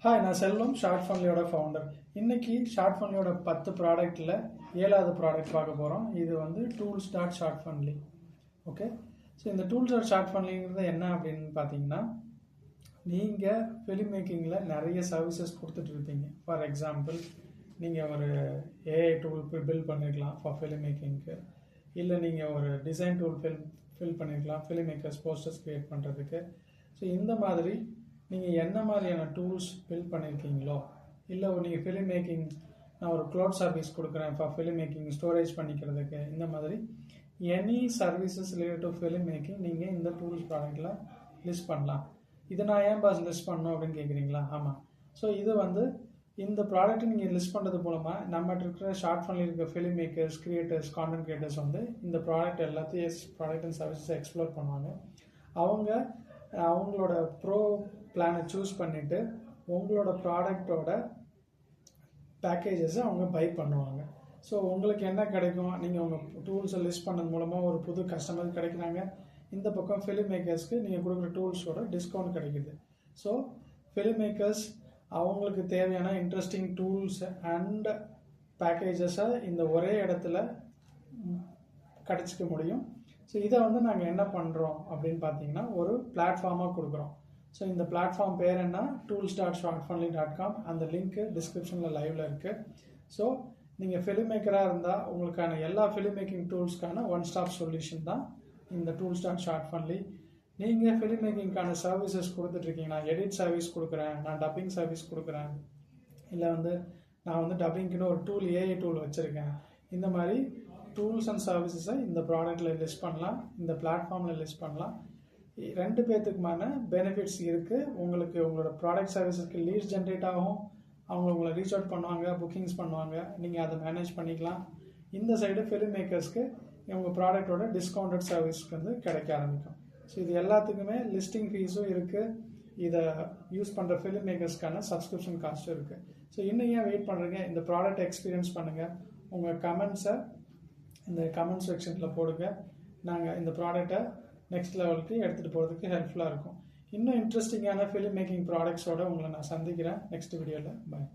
Hi, நான் Selvam, short ஃபன்லியோட founder. இன்னைக்கு ஷார்ட் ஃபன்லியோட 10 ப்ராடக்ட்டில் 7வது ப்ராடக்ட் பார்க்க போகிறோம். இது வந்து tools dot short funly. Okay, so இந்த டூல்ஸ் டாட் ஷார்ட் ஃபன்லிங்கிறது என்ன அப்படின்னு பார்த்தீங்கன்னா, நீங்கள் ஃபிலிம் மேக்கிங்கில் நிறைய சர்வீசஸ் கொடுத்துட்ருப்பீங்க. ஃபார் எக்ஸாம்பிள், நீங்கள் ஒரு ஏஐ டூல் பில்ட் பண்ணிருக்கலாம் ஃபார் ஃபிலிம் மேக்கிங்க்கு, இல்லை நீங்கள் ஒரு டிசைன் டூல் ஃபில் பண்ணிருக்கலாம் ஃபிலிம் மேக்கர்ஸ் போஸ்டர்ஸ் க்ரியேட் பண்ணுறதுக்கு. ஸோ இந்த மாதிரி நீங்கள் என்ன மாதிரியான டூல்ஸ் பில்ட் பண்ணியிருக்கீங்களோ, இல்லை நீங்கள் ஃபிலிம் மேக்கிங், நான் ஒரு க்ளவுட் சர்வீஸ் கொடுக்குறேன் ஃபார் ஃபிலிம் மேக்கிங் ஸ்டோரேஜ் பண்ணிக்கிறதுக்கு, இந்த மாதிரி any services related to film making நீங்கள் இந்த டூல்ஸ் ப்ராடக்டில் லிஸ்ட் பண்ணலாம். இதை நான் ஏன் பாஸ் லிஸ்ட் பண்ணணும் அப்படின்னு கேட்குறீங்களா? ஆமாம். ஸோ இது வந்து இந்த ப்ராடக்ட்டை நீங்கள் லிஸ்ட் பண்ணுறது மூலமாக நம்மகிட்ட இருக்கிற ஷார்ட் ஃபன்ல இருக்க film makers, creators, content creators வந்து இந்த ப்ராடக்ட் எல்லாத்தையும் ப்ராடக்ட் அண்ட் சர்வீஸை எக்ஸ்ப்ளோர் பண்ணுவாங்க. அவங்களோட ப்ரோ பிளானை சூஸ் பண்ணிவிட்டு உங்களோட ப்ராடக்டோட பேக்கேஜஸை அவங்க பை பண்ணுவாங்க. ஸோ உங்களுக்கு என்ன கிடைக்கும்? நீங்கள் உங்கள் டூல்ஸை லிஸ்ட் பண்ணது மூலமாக ஒரு புது கஸ்டமர் கிடைக்கிறாங்க. இந்த பக்கம் ஃபிலிம் மேக்கர்ஸ்க்கு நீங்கள் கொடுக்குற டூல்ஸோட டிஸ்கவுண்ட் கிடைக்குது. ஸோ ஃபிலிம் மேக்கர்ஸ் அவங்களுக்கு தேவையான இன்ட்ரெஸ்டிங் டூல்ஸ் அண்ட் பேக்கேஜஸை இந்த ஒரே இடத்துல கிடச்சிக்க முடியும். ஸோ இதை வந்து நாங்கள் என்ன பண்ணுறோம் அப்படின்னு பார்த்தீங்கன்னா, ஒரு பிளாட்ஃபார்மாக கொடுக்குறோம். ஸோ இந்த பிளாட்ஃபார்ம் பேர் என்ன? tools.shortfunly.com. அந்த லிங்க்கு டிஸ்கிரிப்ஷனில் லைவில் இருக்குது. ஸோ நீங்கள் ஃபிலிம் மேக்கராக இருந்தால் உங்களுக்கான எல்லா ஃபிலிம் மேக்கிங் டூல்ஸ்க்கான ஒன் ஸ்டாப் சொல்யூஷன் தான் இந்த tools.shortfunly. நீங்கள் ஃபிலிம் மேக்கிங்கான சர்வீசஸ் கொடுத்துட்ருக்கீங்க. நான் எடிட் சர்வீஸ் கொடுக்குறேன், நான் டப்பிங் சர்வீஸ் கொடுக்குறேன், இல்லை நான் வந்து டப்பிங்க்குன்னு ஒரு டூல், ஏஐ டூல் வச்சுருக்கேன். இந்த மாதிரி டூல்ஸ் அண்ட் சர்வீசஸை இந்த ப்ராடக்ட்டில் லிஸ்ட் பண்ணலாம், இந்த பிளாட்ஃபார்மில் லிஸ்ட் பண்ணலாம். ரெண்டு பேர்த்துக்குமான பெனிஃபிட்ஸ் இருக்குது. உங்களுக்கு உங்களோட ப்ராடக்ட் சர்வீஸஸ்க்கு லீட்ஸ் ஜென்ரேட் ஆகும், உங்களை ரீச் அவுட் பண்ணுவாங்க, புக்கிங்ஸ் பண்ணுவாங்க, நீங்கள் அதை மேனேஜ் பண்ணிக்கலாம். இந்த சைடு ஃபிலிம் மேக்கர்ஸ்க்கு உங்கள் ப்ராடக்டோட டிஸ்கவுண்டட் சர்வீஸ்க்கு வந்து கிடைக்க ஆரம்பிக்கும். ஸோ இது எல்லாத்துக்குமே லிஸ்டிங் ஃபீஸும் இருக்குது. இதை யூஸ் பண்ணுற ஃபிலிம் மேக்கர்ஸ்க்கான சப்ஸ்கிரிப்ஷன் காஸ்ட்டும் இருக்குது. ஸோ இன்னும் ஏன் வெயிட் பண்ணுறீங்க? இந்த ப்ராடக்ட் எக்ஸ்பீரியன்ஸ் பண்ணுங்கள். உங்கள் கமெண்ட்ஸை இந்த கமெண்ட் செக்ஷனில் போடுங்க. நாங்கள் இந்த ப்ராடக்டை நெக்ஸ்ட் லெவலுக்கு எடுத்துகிட்டு போகிறதுக்கு ஹெல்ப்ஃபுல்லாக இருக்கும். இன்னும் இன்ட்ரெஸ்டிங்கான ஃபிலிம் மேக்கிங் ப்ராடக்ட்ஸோடு உங்களை நான் சந்திக்கிறேன் நெக்ஸ்ட் வீடியோவில். பாய்.